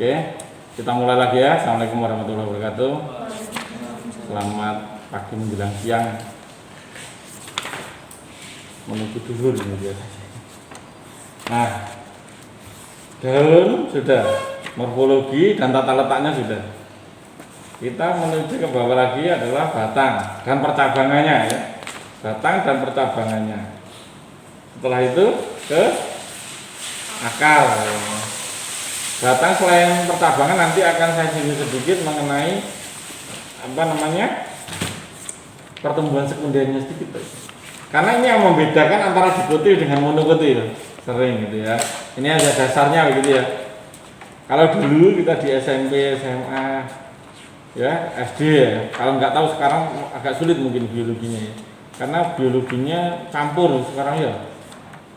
Oke, kita mulai lagi ya. Assalamualaikum warahmatullahi wabarakatuh. Selamat pagi menjelang siang menuju duhur ini biasanya. Nah, daun sudah, morfologi dan tata letaknya sudah. Kita menuju ke bawah lagi adalah batang dan percabangannya ya. Batang dan percabangannya. Setelah itu ke akar. Batang selain percabangan nanti akan saya singgung sedikit mengenai pertumbuhan sekundernya sedikit. Karena ini yang membedakan antara dikotil dengan monokotil sering gitu ya. Ini ada dasarnya begitu ya. Kalau dulu kita di SMP, SMA, ya SD ya. Kalau nggak tahu sekarang agak sulit mungkin biologinya ya. Karena biologinya campur sekarang ya.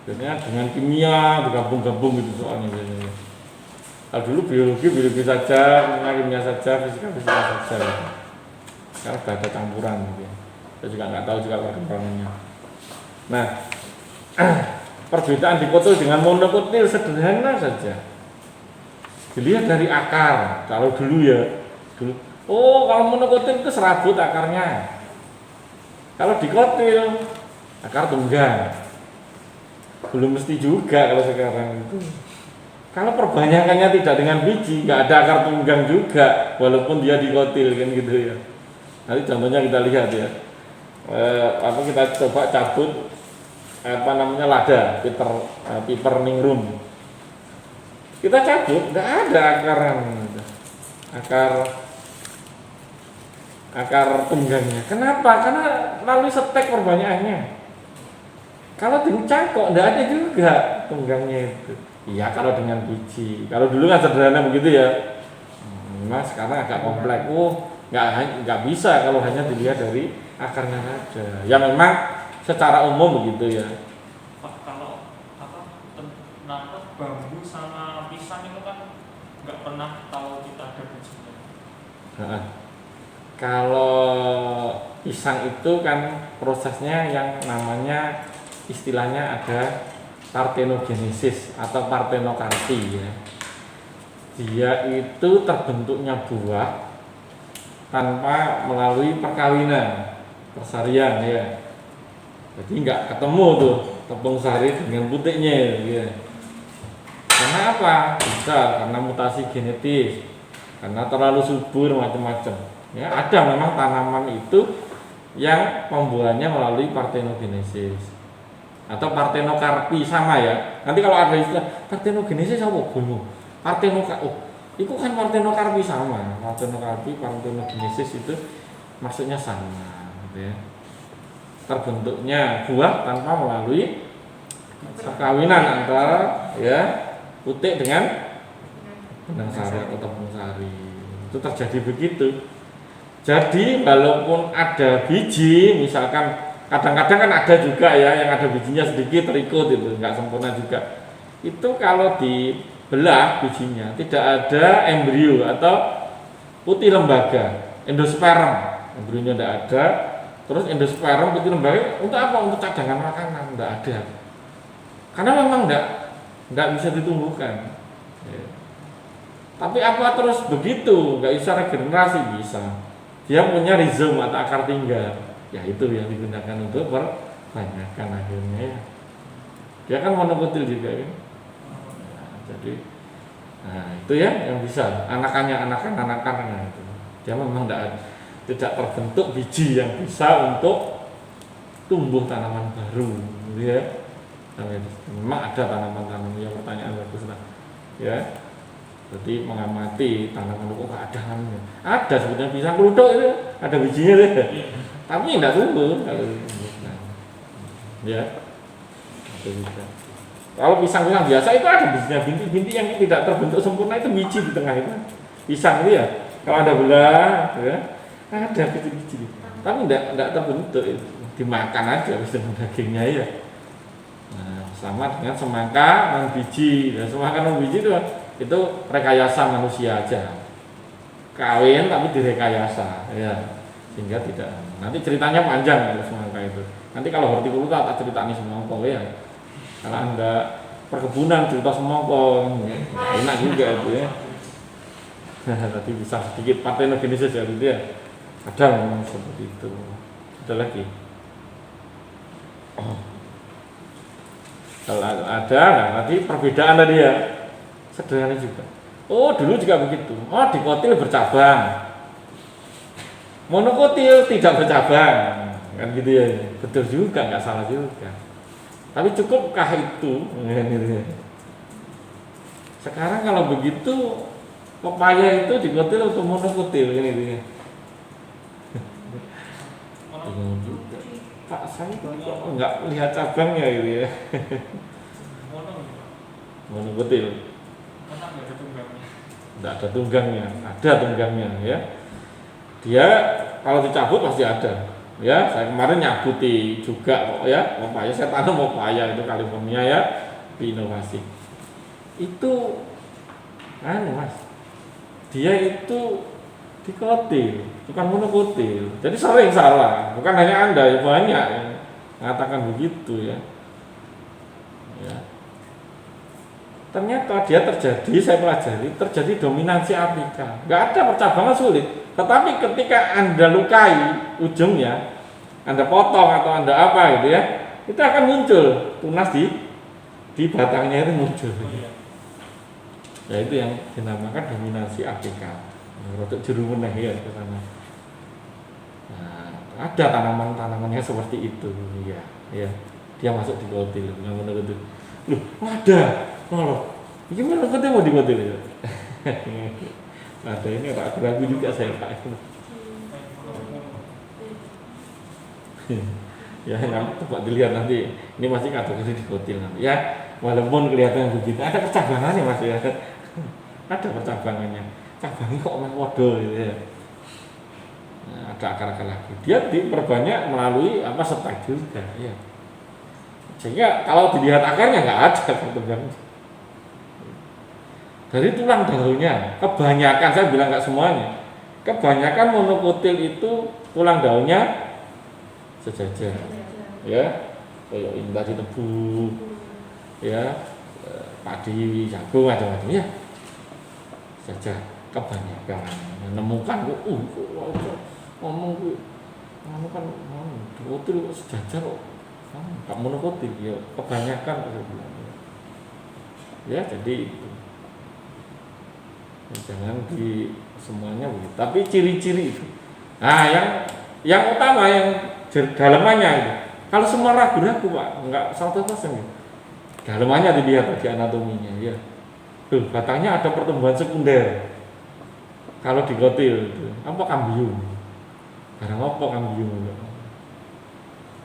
Biasanya dengan kimia bergabung-gabung gitu soalnya biasanya. Kalau dulu biologi saja, kimia saja, fisika saja. Sekarang sudah ada campuran gitu ya. Saya juga nggak tahu juga perkembangannya. Nah, perbedaan dikotil dengan monokotil sederhana saja. Dilihat dari akar. Kalau dulu ya, kalau monokotil itu serabut akarnya. Kalau dikotil, akar tunggang. Belum mesti juga kalau sekarang itu. Kalau perbanyakannya tidak dengan biji, nggak ada akar tunggang juga, walaupun dia dikotil kan gitu ya. Nanti contohnya kita lihat ya. Kita coba cabut lada, piper ningrum. Kita cabut, nggak ada akar tunggangnya. Kenapa? Karena melalui setek perbanyakannya. Kalau dicangkok, nggak ada juga tunggangnya itu. Iya kalau dengan biji. Kalau dulu kan sederhana begitu ya. Mas sekarang agak kompleks. Nggak bisa kalau hanya dilihat dari akarnya saja. Ya memang secara umum begitu ya. Kalau nangkep bambu sama pisang itu kan nggak pernah tahu kita ada bijinya. Kalau pisang itu kan prosesnya yang namanya istilahnya ada partenogenesis atau partenokarpi ya. Dia itu terbentuknya buah tanpa melalui perkawinan, persarian ya. Jadi nggak ketemu tuh tepung sari dengan putiknya ya. Karena apa? Bisa karena mutasi genetis, karena terlalu subur macam-macam. Ya, ada memang tanaman itu yang pembuahannya melalui partenogenesis atau partenokarpi sama ya. Nanti kalau ada istilah partenogenesis apa bunyi? Itu kan partenokarpi sama. Partenokarpi, partenogenesis itu maksudnya sama, gitu ya. Terbentuknya buah tanpa melalui perkawinan antara ya putik dengan benang sari atau tepung sari. Itu terjadi begitu. Jadi walaupun ada biji, misalkan kadang-kadang kan ada juga ya yang ada bijinya sedikit terikut itu nggak sempurna juga. Itu kalau dibelah bijinya tidak ada embrio atau putih lembaga, endosperm. Embrionya tidak ada. Terus endosperm putih lembaga untuk apa? Untuk cadangan makanan tidak ada. Karena memang tidak bisa ditumbuhkan. Ya. Tapi apa terus begitu? Nggak bisa regenerasi bisa. Dia punya rizom atau akar tinggal. Ya itu yang digunakan untuk perbanyakan akhirnya ya. Dia kan monokotil juga ya. Jadi itu ya yang bisa anakannya itu. Dia memang tidak terbentuk biji yang bisa untuk tumbuh tanaman baru ya. Memang ada tanaman-tanaman yang pertanyaan bagus lah ya. Jadi mengamati tanaman kok nggak ada namanya. Ada sebetulnya pisang keluduk itu ada bijinya deh. Tapi tidak tumbuh kalau ya. Kalau pisang-pisang biasa itu ada bijinya, bintik-bintik yang tidak terbentuk sempurna itu biji di tengah itu. Pisang itu ya. Kalau ada belah ya, ada biji-biji. Tapi tidak terbentuk itu. Dimakan aja dengan dagingnya ya. Nah, sama dengan semangka non biji. Dan semangka non biji itu rekayasa manusia aja. Kawin tapi direkayasa ya. Sehingga tidak. Nanti ceritanya panjang kalau semangka itu. Nanti kalau hortikultura tak ceritanya semangka ya. Kalau Anda perkebunan cerita semangka, enak juga itu ya. Tadi bisa sedikit partenogenesis ya gitu ya. Ada memang seperti itu. Ada lagi. Kalau ada, nah nanti perbedaan tadi ya sederhana juga. Oh dulu juga begitu. Oh dikotil bercabang, monokotil tidak bercabang, kan gitu ya. Betul juga, nggak salah juga. Tapi cukupkah itu? Gitu ya. Sekarang kalau begitu pepaya itu dikotil atau monokotil ini gitu ya. Bingung juga. Pak saya kok nggak lihat cabangnya gitu ya. Monokotil. Karena nggak ada tunggangnya. Tidak ada tunggangnya, ada tunggangnya ya. Dia kalau dicabut pasti ada. Ya, saya kemarin nyabuti juga kok ya, pepaya saya tanam pepaya itu California ya, inovasi. Itu Mas. Dia itu dikotil, bukan monokotil. Jadi sering salah, bukan hanya Anda, ya banyak yang mengatakan begitu ya. Ya. Ternyata dia terjadi, saya pelajari, terjadi dominansi apika. Nggak ada percabangan sulit. Tetapi ketika Anda lukai ujungnya, Anda potong atau Anda apa gitu ya, itu akan muncul tunas di batangnya itu muncul. Ya itu yang dinamakan dominasi apika. Rotok jeru meneh ya ke sana. Nah, ada tanaman-tanamannya seperti itu ya. Ya. Dia masuk di kotil, yang menurut itu. Loh, ada. Loh. Gimana kotil mau di kotil ya? Ada ini ragu-ragu juga saya Pak. Ya, yang coba dilihat nanti. Ini masih kategori di kotil nanti. Ya, walaupun kelihatan begitu, ada percabangannya Mas ya. Ada percabangannya. Cabangnya kok waduh gitu ya. Nah, ada akar-akar lagi. Dia diperbanyak melalui stek juga ya. Sehingga kalau dilihat akarnya nggak ada pertumbuhan. Dari tulang daunnya kebanyakan, saya bilang nggak semuanya, kebanyakan monokotil itu tulang daunnya sejajar ya, kayak ini tadi tebu ya, padi, jagung macam-macam ya, sejajar. Kebanyakan menemukan ngomong kan kotil sejajar kok nggak monokotil ya, kebanyakan ya. Jadi itu jangan di semuanya begitu, tapi ciri-ciri itu nah yang utama yang dalamannya itu. Kalau semua ragu-ragu Pak, nggak 100% gitu. Dalamannya dilihat di anatominya ya. Tuh batangnya ada pertumbuhan sekunder. Kalau dikotil itu apa kambium, barang apa kambium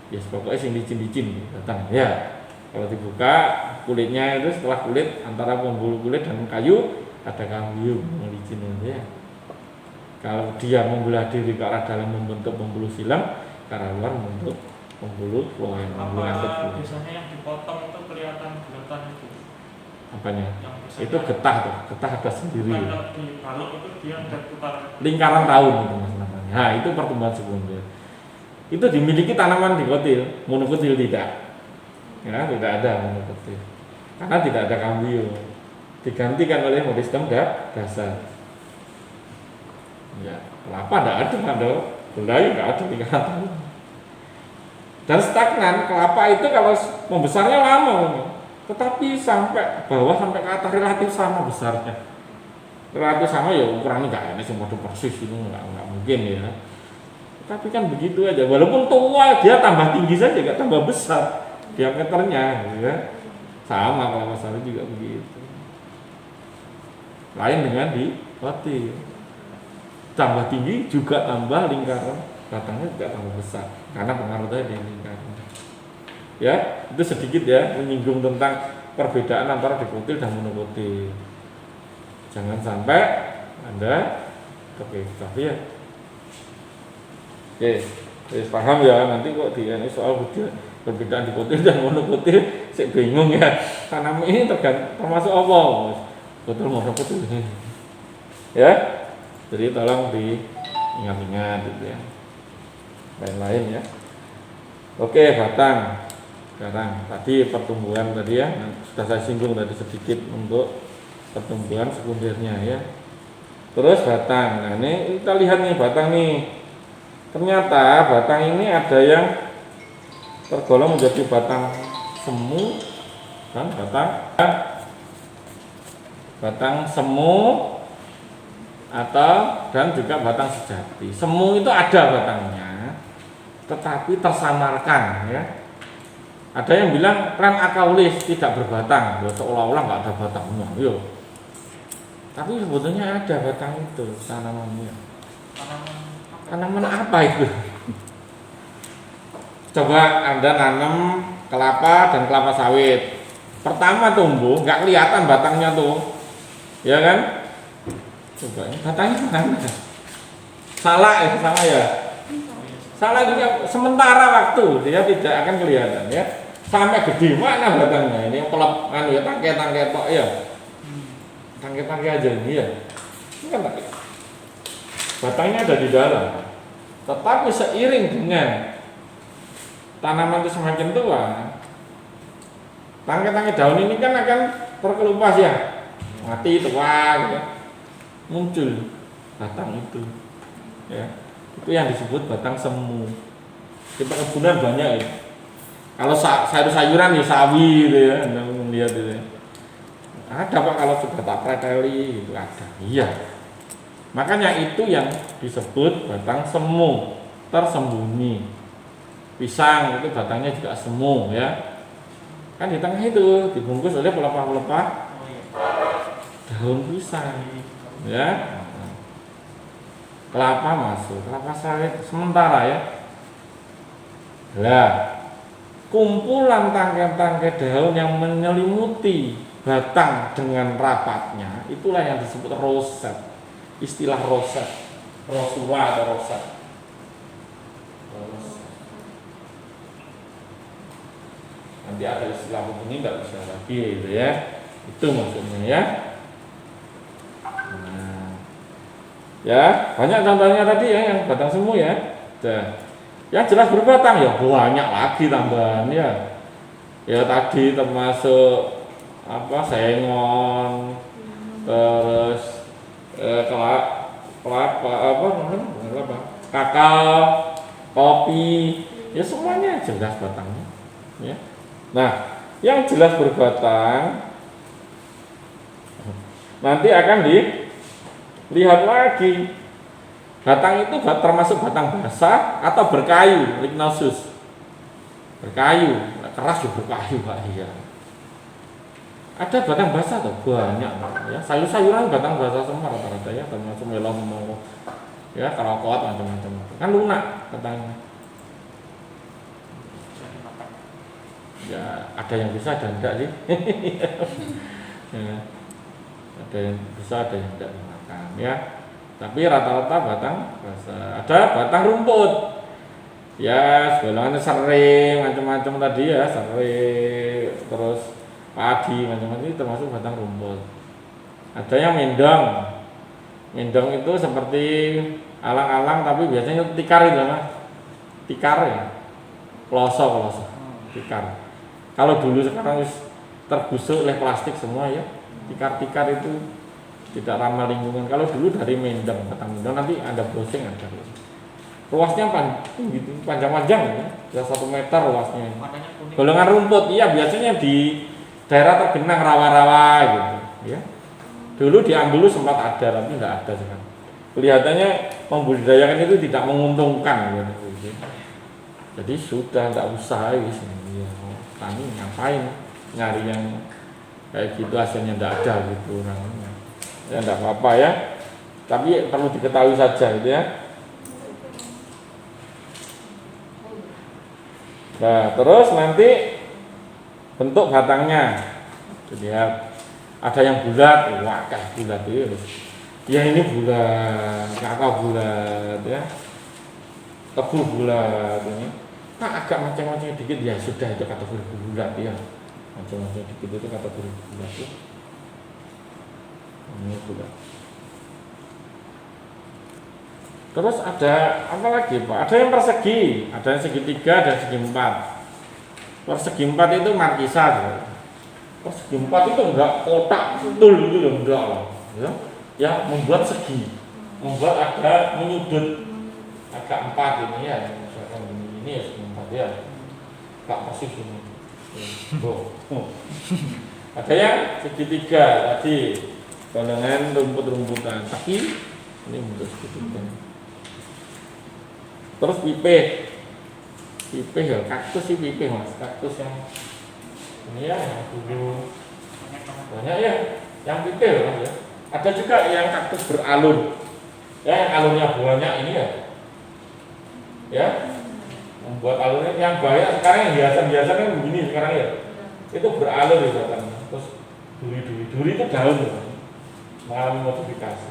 ya, pokoknya sing licin-licin batang ya. Kalau dibuka kulitnya itu, setelah kulit antara pembuluh kulit dan kayu ada kambium licin ya. Kalau dia membelah diri ke arah dalam membentuk pembuluh silang, ke arah luar membentuk pembuluh floem. Biasanya yang dipotong itu kelihatan bulatan itu. Apanya? Itu getah tuh, getah ada sendiri. Kalau di balok itu dia ada putar lingkaran tahun itu Mas namanya. Nah, itu pertumbuhan sekunder. Itu dimiliki tanaman dikotil, monokotil tidak. Ya, tidak ada monokotil. Karena tidak ada kambium. Digantikan oleh meristem dasar. Ya, kelapa tidak ada, gulai tidak ada lingkaran tahun. Dan stagnan, kelapa itu kalau membesarnya lama. Tetapi sampai bawah, sampai ke atas relatif sama besarnya. Relatif sama ya ukurannya nggak ini semua persis, itu nggak mungkin ya. Tapi kan begitu aja, walaupun tua dia tambah tinggi saja, nggak tambah besar diameternya, ya. Sama kalau masalah juga begitu. Lain dengan di kotil, tambah tinggi juga tambah lingkaran batangnya juga tambah besar karena pengaruh tadi lingkaran. Ya, itu sedikit ya menyinggung tentang perbedaan antara dikotil dan monokotil. Jangan sampai Anda tapi ya. Oke, paham ya, nanti kok ini soal perbedaan dikotil dan monokotil saya bingung ya. Tanam ini termasuk apa? Kotil monokotil. Ya. Jadi tolong diingat-ingat gitu ya. Lain-lain ya. Oke, batang. Sekarang tadi pertumbuhan tadi ya, sudah saya singgung tadi sedikit untuk pertumbuhan sekundernya ya. Terus batang. Nah, ini kita lihat nih batang nih. Ternyata batang ini ada yang tergolong menjadi batang semu dan batang semu atau dan juga batang sejati. Semu itu ada batangnya, tetapi tersamarkan ya. Ada yang bilang ran akaulis tidak berbatang, ya, seolah-olah nggak ada batangnya. Yo. Tapi sebetulnya ada batang itu tanamannya. Tanaman apa itu? Coba Anda nanam kelapa dan kelapa sawit. Pertama tumbuh, nggak kelihatan batangnya tuh, ya kan? Coba batangnya mana? Salah ya, salah ya. Salah juga sementara waktu dia tidak akan kelihatan ya. Sampai gede mana batangnya? Ini pelep anu ya tangkai tok ya. Tangkai aja ini ya. Ini kan tangkai. Batangnya ada di dalam. Tetapi seiring dengan tanaman itu semakin tua, tangkai daun ini kan akan terkelupas ya, mati tua gitu. Muncul batang itu ya. Itu yang disebut batang semu. Di perkebunan banyak ya. Kalau sayur-sayuran ya sawi gitu ya, Anda melihat itu ya. Ada Pak kalau sudah tak preteli itu ada. Iya. Makanya itu yang disebut batang semu, tersembunyi. Pisang itu batangnya juga semu ya. Kan di tengah itu dibungkus oleh pelepah-pelepah daun pisang ya. Kelapa masuk, kelapa sawit sementara ya. Lah, kumpulan tangkai-tangkai daun yang menyelimuti batang dengan rapatnya itulah yang disebut roset. Istilah roset, rosua atau roset. Nanti ada istilah begini nggak bisa lagi gitu ya. Itu maksudnya ya. Nah, ya banyak contohnya tadi ya yang batang semu ya. Yang jelas berbatang ya banyak lagi tambahan ya. Ya tadi termasuk apa sengon, terus kelapa apa kakao, kopi, ya semuanya jelas batangnya. Ya. Nah, yang jelas berbatang nanti akan dilihat lagi. Batang itu termasuk batang basah atau berkayu, lignosus. Berkayu, keras juga berkayu Pak iya. Ada batang basah tuh banyak ya. Sayur-sayuran batang basah semua rata-rata ya, termasuk melon, ya, kerokot macam-macam. Kan lunak batangnya. Ya, ada yang bisa dan enggak sih. Ya, ada yang bisa, ada yang enggak dimakan ya. Tapi rata-rata batang basah. Ada batang rumput. Ya, segala serai macam-macam tadi ya, serai terus padi macam-macam itu termasuk batang rumput. Ada yang mendong. Mendong itu seperti alang-alang tapi biasanya tikar itu Mas. Tikar ya. Kloso. Tikar. Kalau dulu sekarang terbusuk oleh plastik semua ya. Tikar-tikar itu tidak ramah lingkungan. Kalau dulu dari mendong, batang mendong nanti ada browsing ada. Ruasnya panjang-panjang ya. 1 meter ruasnya. Golongan rumput iya biasanya di daerah tergenang rawa-rawa gitu ya. Dulu diambil sempat ada tapi tidak ada sekarang. Kelihatannya membudidayakan itu tidak menguntungkan gitu. Jadi sudah tidak usah ya. Tani ngapain nyari yang kayak gitu hasilnya tidak ada gitu orangnya. Ya tidak apa-apa ya. Tapi perlu diketahui saja gitu ya. Nah, terus nanti bentuk batangnya, lihat ada yang bulat, wah kayak bulat itu, ya ini bulat, kakao bulat, ya, tebu bulat ini, nah agak macam-macam dikit ya sudah itu kategori bulat ya, macam-macam dikit itu kategori bulat ya, ini bulat. Terus ada apa lagi Pak? Ada yang persegi, ada yang segitiga, ada yang segi empat. Persegi empat itu markisa, persegi empat itu enggak kotak betul gitu enggak lah, ya. ya membuat segi, membuat agak menyudut agak 4 ini ya, misalkan ini ya segi 4 ya, agak persis ini. Ada yang segitiga tadi dengan rumput-rumputan, tapi ini bentuk segitiga. Terus pipih ya, kaktus sih pipih mas, kaktus yang ini ya, yang dulu banyak ya, yang pipih ya, mas ya. Ada juga yang kaktus beralun, ya yang alunnya banyak ini ya, membuat alunnya yang banyak. Sekarang yang biasa kan begini sekarang ya, itu beralun ya batangnya. Terus duri itu daun ya, mengalami modifikasi.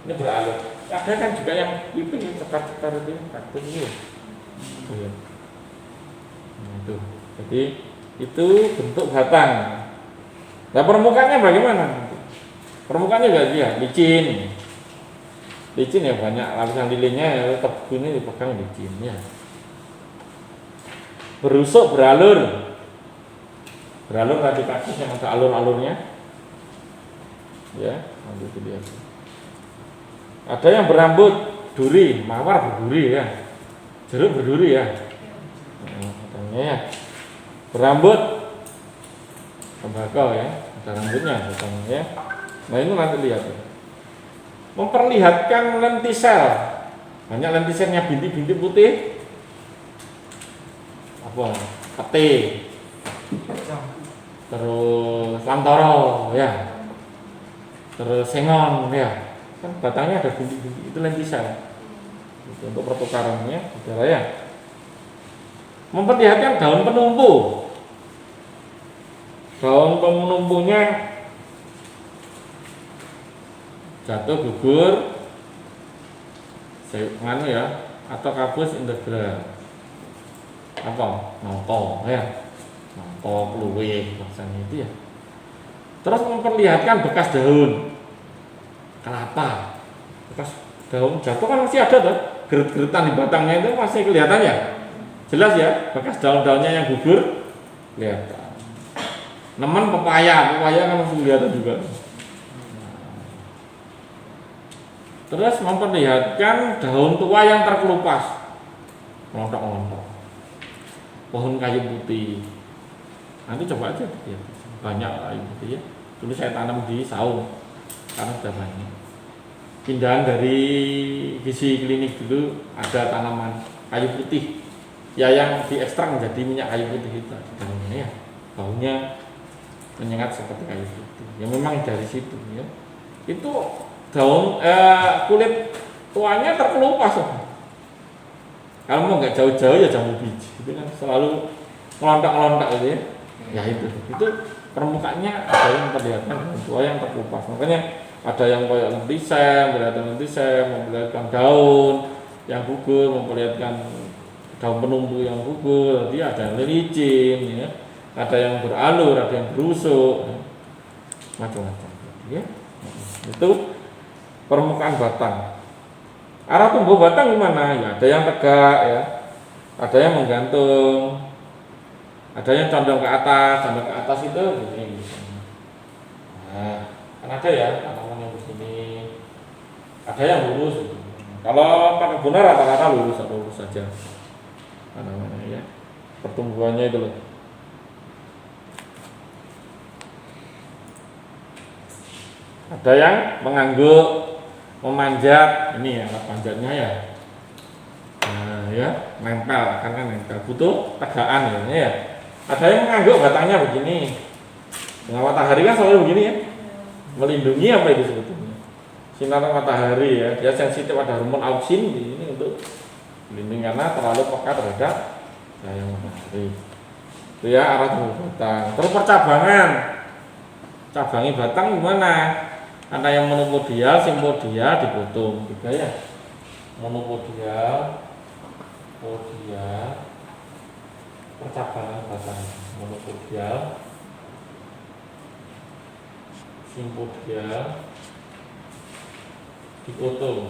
Ini beralun. Ada kan juga yang pipih cekar-cekar itu kaktus ini. Ya. Nah, itu. Jadi itu bentuk batang. Nah permukaannya bagaimana? Permukaannya juga dia licin. Licin ya, banyak lapisan lilinnya ya, tebu ini dipegang licin ya. Berusuk, beralur. Beralur tadi kaktus yang ada alur-alurnya. Ya, nanti dilihat. Ada yang berambut duri, mawar berduri ya. Jeruk berduri ya. Nah, katanya ya. Berambut tembakau ya, ada rambutnya katanya ya. Nah, ini nanti lihat ya. Memperlihatkan lentisel. Banyak lentiselnya, bintik-bintik putih. Apa? Pete. Terus lantoro ya. Terus sengon ya. Kan batangnya ada bintik-bintik, itu lentisel. Itu untuk pertukarannya, saudara ya. Memperlihatkan daun penumpu. Daun penumpunya jatuh, gugur, nganu ya, atau kabus integral. Apa? Nongko ya. Nongko kluwe bahasanya itu ya. Terus memperlihatkan bekas daun kelapa. Bekas daun jatuh kan masih ada tuh, geret-geretan di batangnya itu masih kelihatan ya. Jelas ya, bekas daun-daunnya yang gugur kelihatan. Nemen pepaya kan masih kelihatan juga. Terus memperlihatkan daun tua yang terkelupas, melontok-melontok. Pohon kayu putih. Nanti coba aja lihat. Banyak kayu putih ya. Dulu saya tanam di saung karena sudah banyak. Pindahan dari gizi klinik dulu ada tanaman kayu putih. Ya yang diekstrak menjadi minyak kayu putih itu daunnya ya. Baunya menyengat seperti kayu putih. Ya memang dari situ ya. Itu daun kulit tuanya terkelupas. Kalau mau nggak jauh-jauh ya jambu biji, itu kan selalu ngelontak-ngelontak gitu ya. Ya itu permukaannya ada yang terlihatkan daun tua yang terkelupas. Makanya ada yang kayak lentisem, memperlihatkan daun yang gugur, memperlihatkan daun penumpu yang gugur. Nanti ada yang licin, ya. Ada yang beralur, ada yang berusuk, ya. Macam-macam. Ya. Itu permukaan batang. Arah tumbuh batang gimana? Ya, ada yang tegak ya, ada yang menggantung, ada yang condong ke atas itu begini. Nah, kan ada ya tanaman yang begini, ada yang lurus. Kalau pakai benar rata-rata lurus atau lurus saja tanamannya ya, pertumbuhannya itu loh. Ada yang mengangguk, memanjat, ini ya alat panjatnya ya. Nah ya, nempel, kan nempel, butuh tegaan ya. Ada yang mengangguk batangnya begini. Dengan matahari kan selalu begini ya. Melindungi apa itu sebetulnya? Sinar matahari ya, dia sensitif pada hormon auksin ini untuk melindungi karena terlalu peka terhadap cahaya matahari. Itu ya arah tumbuh batang. Terus percabangan, cabangi batang gimana? Ada yang monopodial, simpodial, dipotong juga ya. Monopodial, podial, percabangan batang. Monopodial, simpodial, dipotong.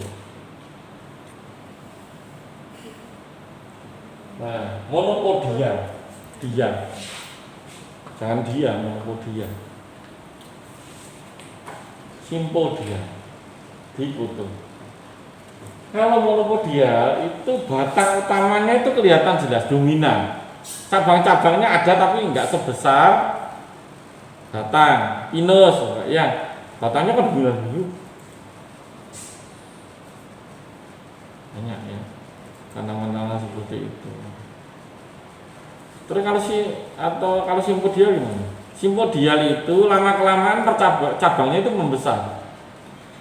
Nah, monopodial, dia, jangan dia, monopodial. Simpodia, dikutu. Kalau monopodial itu batang utamanya itu kelihatan jelas dominan. Cabang-cabangnya ada tapi enggak sebesar batang. Pinus ya. Batangnya kan dominan dulu. Banyak ya. Tanaman-tanaman seperti itu. Terus kalau simpodial gimana? Simpodial itu lama-kelamaan cabangnya itu membesar.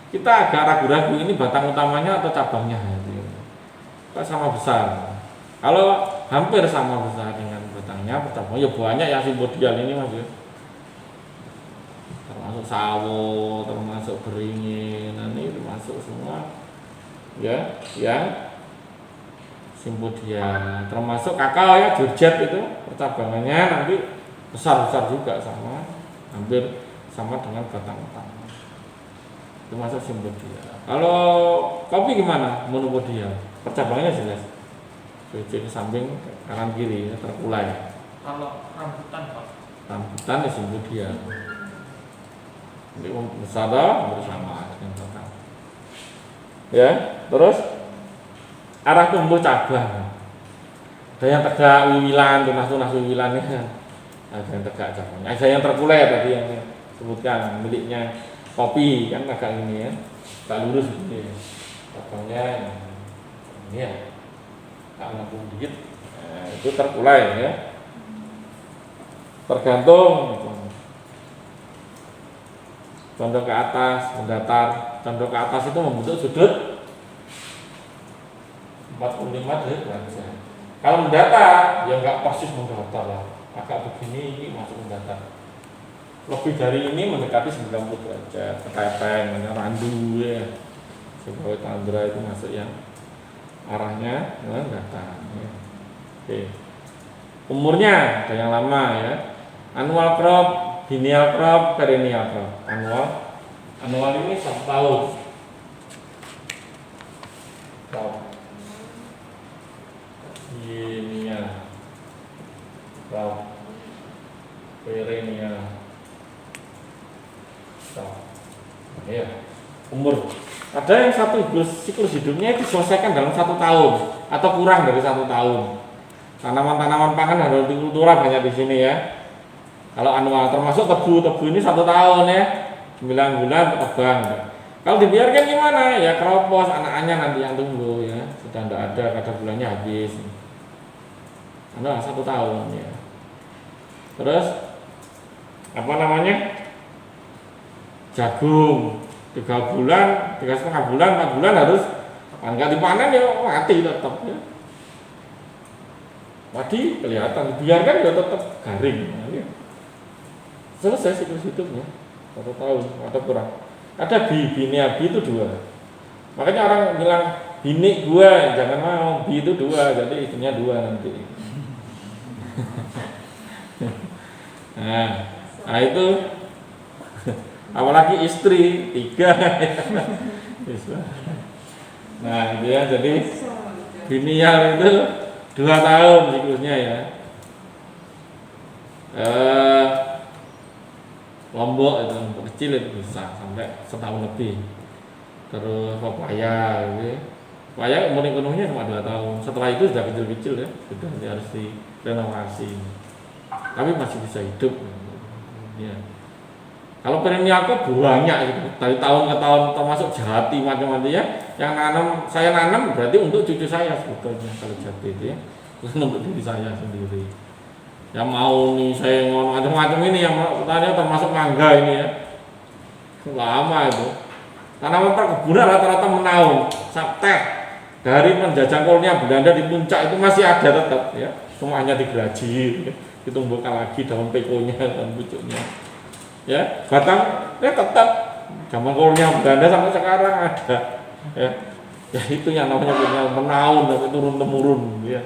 Kita agak ragu-ragu ini batang utamanya atau cabangnya gitu. Kok sama besar? Kalau hampir sama besar dengan batangnya, cabangnya ya banyak yang simpodial ini Mas ya. Termasuk sawo, termasuk beringin, ini termasuk semua ya yang simpodial. Termasuk kakao ya, Georgette itu percabangannya nanti besar-besar juga sama, hampir sama dengan batang utama. Itu masuk simpodial. Kalau kopi gimana? Monopodial. Percabangannya jelas. Switch ke samping kanan kiri ya, terkulai. Kalau rambutan Pak? Rambutan ya simpodial. Jadi besar hampir sama dengan batang. Ya, terus arah tumbuh cabang. Ada yang tegak wiwilan, tunas-tunas wiwilannya. Ada yang tegak cabangnya. Ada yang terkulai tadi yang sebutkan miliknya kopi kan agak ini ya, tak lurus begini. Cabangnya ini ya, tak melengkung dikit. Nah, itu terkulai ya. Tergantung condong ke atas, mendatar. Condong ke atas itu membentuk sudut 45 derajat. Kalau mendatar ya enggak persis mendatar lah, agak begini ini masuk mendatar. Lebih dari ini mendekati 90 derajat, ketepeng, randu ya. Sebagai tandra itu masuk yang arahnya mendatar. Ya. Oke. Umurnya ada yang lama ya. Annual crop, biennial crop, perennial crop. Annual ini 1 tahun. Crop. Biennial crop, perennial. Ya, umur. Ada yang siklus hidupnya diselesaikan dalam 1 tahun atau kurang dari 1 tahun. Tanaman-tanaman pangan dan hortikultura banyak di sini ya. Kalau annual termasuk tebu ini 1 tahun ya, 9 bulan tebang. Kalau dibiarkan gimana? Ya keropos anak-anaknya nanti yang tumbuh ya. Sudah tidak ada, kadar bulannya habis. Annual 1 tahun ya. Terus apa namanya? Jagung 3 bulan, 3,5 bulan, 4 bulan harus nggak dipanen ya mati tetap ya. Padi kelihatan, dibiarkan ya tetap garing. Nah, ya. Selesai siklus hidupnya 1 tahun atau kurang. Ada bini itu 2. Makanya orang bilang bini gua jangan mau, bi itu 2, jadi istrinya 2 nanti. Nah itu apalagi istri 3. Nah itu ya, jadi biennial itu 2 tahun siklusnya ya. Lombok itu kecil itu bisa sampai setahun lebih. Terus pepaya gitu. Pepaya umur ekonominya cuma 2 tahun. Setelah itu sudah kecil-kecil ya, sudah harus direnovasi. Tapi masih bisa hidup. Ya. Kalau perennial itu banyak gitu. Dari tahun ke tahun, termasuk jati macam-macam ya. Yang saya nanam berarti untuk cucu saya sebetulnya kalau jati itu ya. Terus untuk diri saya sendiri. Yang mau nih saya ngomong macam-macam ini yang tadi termasuk mangga ini ya. Lama itu. Tanaman perkebunan rata-rata menaun, teh dari penjajah kolonial Belanda di puncak itu masih ada tetap ya. Cuma hanya digeraji, ditumbuhkan lagi daun pekonya dan pucuknya. Ya, batangnya tetap zaman kolonial Belanda sampai sekarang ada. Ya, ya itu yang namanya punya menaun sampai turun temurun ya.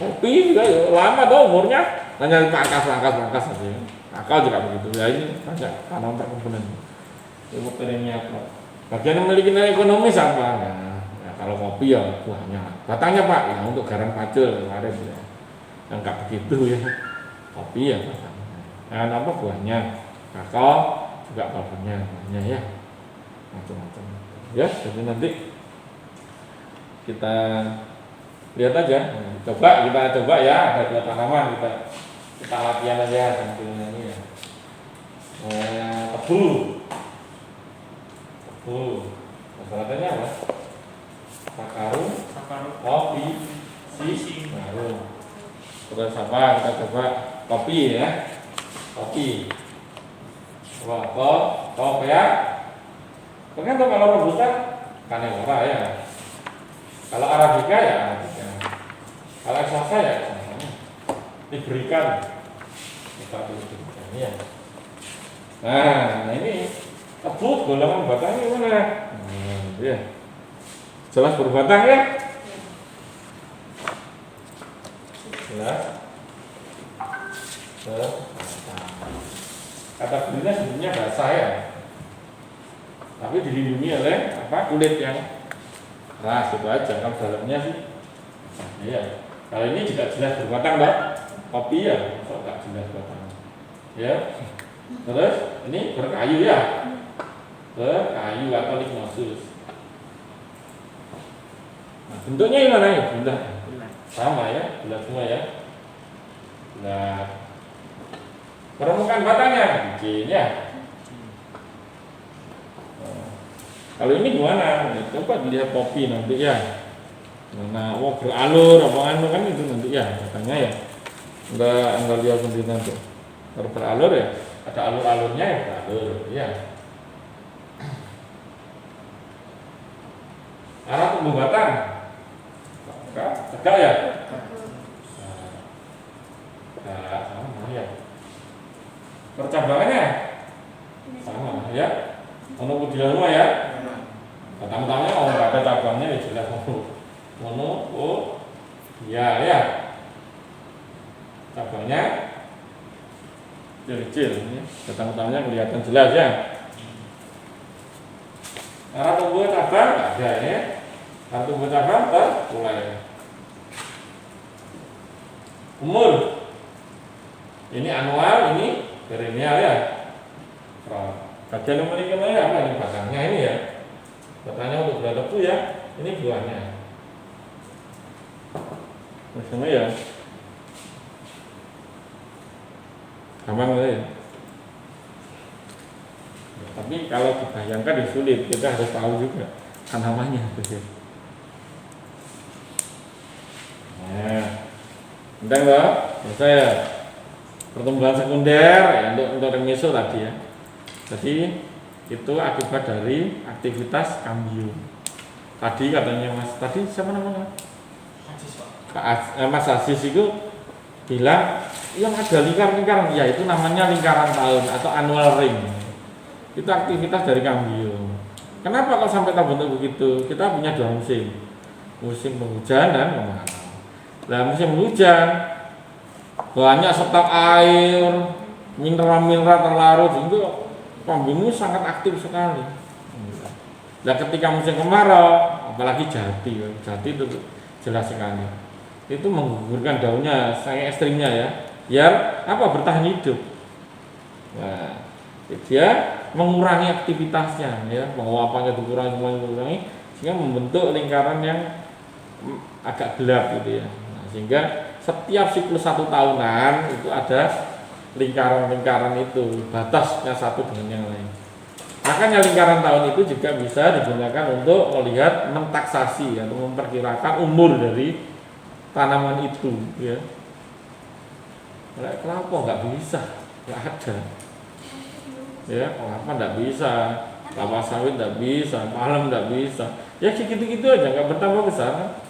Kopi juga ya, lama tuh umurnya, hanya pangkas saja. Kakao juga begitu. Ya ini banyak tanaman perkebunan. Ilmu perennial. Bagian yang memiliki nilai ekonomis apa? Ya, kalau kopi ya buahnya. Batangnya Pak, ya untuk garam pacul kemarin ya. Yang enggak begitu ya. Kopi ya batangnya. Nah, apa buahnya? Kakao juga buahnya ya. macam-macam. Ya, jadi nanti kita lihat aja. Kita coba ya, ada 2 tanaman kita latihan aja sambil ini ya. Tebu. Masalahnya apa? Sakaru, kopi, baru. Terus apa? Kita coba kopi ya. Kopi. Kopi ya. Tergantung kalau robusta Canelora ya. Kalau Arabica ya Arabica. Kalau Excelsa ya Excelsa. Diberikan kita berikan ya. Nah ini tebu golongan batangnya mana? Ya. Jelas berbatang ya? Jelas. Kata belinya sebenarnya basah ya, tapi dilindungi oleh kulit yang keras itu aja. Kalau dalamnya sih, iya. Kalau ini juga jelas berbatang Mbak, kopi ya, kok nggak jelas batang, ya. Terus ini berkayu ya, berkayu atau lignosus. Nah, bentuknya gimana ya? Bulat, sama ya, bulat semua ya. Bulat. Permukaan batangnya bikin ya. Kalau ini gimana? Coba dilihat kopi nanti ya. Nah, beralur apa kan itu nanti ya batangnya ya. Enggak lihat sendiri nanti. Kalau beralur ya, ada alur-alurnya ya beralur ya. Arah tumbuh batang. Tegak ya? Nah, sama ya. Percabangannya sama ya. Mono di semua ya. Batang-batangnya nggak ada cabangnya ya jelas mono. Ya. Cabangnya kecil ya. Batang-batangnya kelihatan jelas ya. Arah tumbuh cabang ada ya. Arah tumbuh cabang mulai. Umur ini anual, ini perennial ya. Bagian yang memiliki apa ini batangnya ini ya. Batangnya untuk buah tebu ya. Ini buahnya. Maksudnya ya. Gampang ya. Tapi kalau dibayangkan ya sulit, kita harus tahu juga tanamannya. Nah, entah enggak? Saya pertumbuhan sekunder ya, untuk remiso tadi ya. Jadi itu akibat dari aktivitas kambium. Tadi katanya tadi siapa namanya? Mas Aziz itu bilang yang ada lingkaran-lingkaran, ya itu namanya lingkaran tahun atau annual ring. Itu aktivitas dari kambium. Kenapa kalau sampai terbentuk begitu? Kita punya 2 musim. Musim penghujan dan kemarau. Nah, musim hujan banyak stok air, mineral-mineral terlarut, itu kambium sangat aktif sekali. Nah, ketika musim kemarau, apalagi jati itu jelas sekali. Itu menggugurkan daunnya, sangat ekstrimnya ya. Biar apa? Bertahan hidup. Nah, dia mengurangi aktivitasnya ya, penguapannya dikurangi sehingga membentuk lingkaran yang agak gelap gitu ya. Nah, sehingga setiap siklus 1 tahunan itu ada lingkaran-lingkaran itu, batasnya satu dengan yang lain. Makanya lingkaran tahun itu juga bisa digunakan untuk melihat mentaksasi atau memperkirakan umur dari tanaman itu ya. Kelapa nggak bisa, nggak ada. Ya, kelapa nggak bisa, kelapa sawit nggak bisa, palem nggak bisa. Ya gitu-gitu aja, nggak bertambah besar.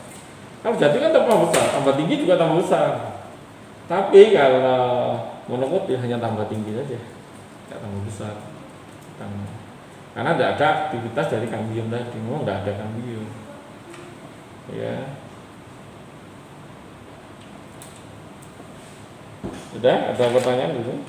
Kalau jati kan tambah besar, tambah tinggi juga tambah besar. Tapi kalau monokotil hanya tambah tinggi saja, nggak tambah besar. Karena tidak ada aktivitas dari kambium tadi, memang nggak ada kambium. Ya. Sudah, ada pertanyaan dulu?